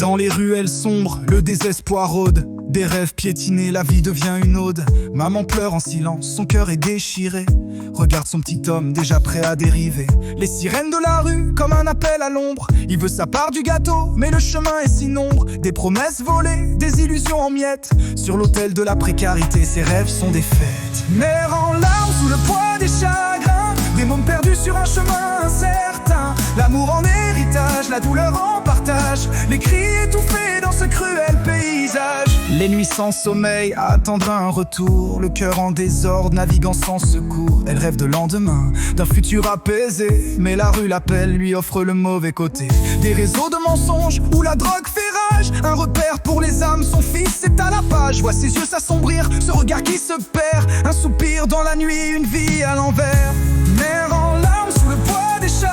Dans les ruelles sombres, le désespoir rôde. Des rêves piétinés, la vie devient une ode. Maman pleure en silence, son cœur est déchiré. Regarde son petit homme déjà prêt à dériver. Les sirènes de la rue, comme un appel à l'ombre. Il veut sa part du gâteau, mais le chemin est si nombre. Des promesses volées, des illusions en miettes. Sur l'autel de la précarité, ses rêves sont des fêtes. Mère en larmes sous le poids des chagrins. Des mômes perdus sur un chemin incertain. L'amour en héritage, la douleur en partage. Les cris étouffés dans ce cruel paysage. Les nuits sans sommeil, à attendre un retour. Le cœur en désordre, naviguant sans secours. Elle rêve de lendemain, d'un futur apaisé. Mais la rue l'appelle, lui offre le mauvais côté. Des réseaux de mensonges où la drogue fait rage. Un repère pour les âmes, son fils est à la page. Vois ses yeux s'assombrir, ce regard qui se perd. Un soupir dans la nuit, une vie à l'envers. Mère en larmes sous le poids des chagrins.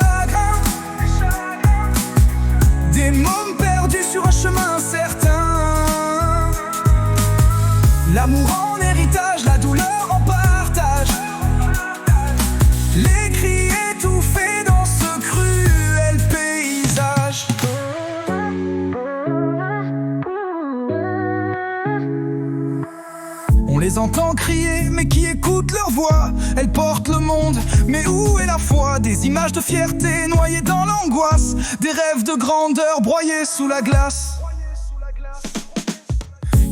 Des mômes perdus sur un chemin incertain. L'amour en héritage, la douleur en partage. Les cris étouffés dans ce cruel paysage. On les entend crier, mais qui écoute leur voix? Elles portent le monde, mais où est la foi? Des images de fierté noyées dans l'angoisse. Des rêves de grandeur broyés sous la glace.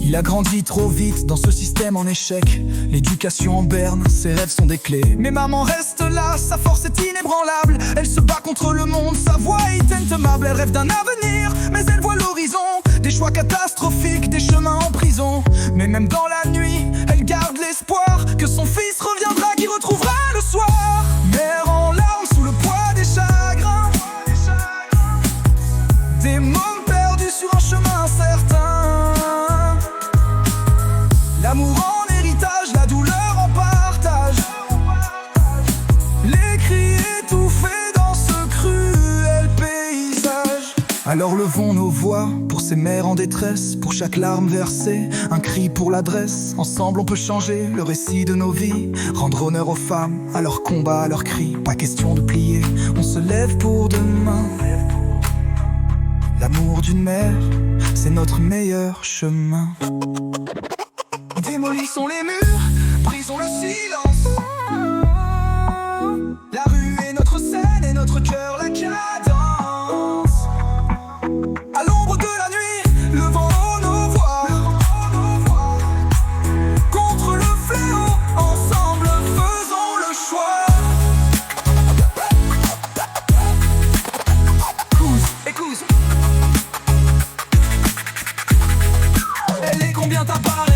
Il a grandi trop vite dans ce système en échec. L'éducation en berne, ses rêves sont des clés. Mais maman reste là, sa force est inébranlable. Elle se bat contre le monde, sa voix est intemable. Elle rêve d'un avenir, mais elle voit l'horizon. Des choix catastrophiques, des chemins en prison. Mais même dans la nuit, elle garde l'espoir que son fils reviendra, qu'il retrouvera le soir. Mère en larmes sous le poids des chagrins. Des mômes perdus sur un chemin incertain. L'amour en héritage, la douleur en partage. Les cris étouffés dans ce cruel paysage. Alors levons nos voix pour ces mères en détresse. Pour chaque larme versée, un cri pour l'adresse. Ensemble on peut changer le récit de nos vies. Rendre honneur aux femmes, à leur combat, à leurs cris. Pas question de plier, on se lève pour demain. L'amour d'une mère, c'est notre meilleur chemin. Démolissons les murs, brisons le silence. La rue est notre scène et notre cœur la cadence. À l'ombre de la nuit, levons nos voix. Contre le fléau, ensemble faisons le choix. Écoute. Elle est combien t'apparaît?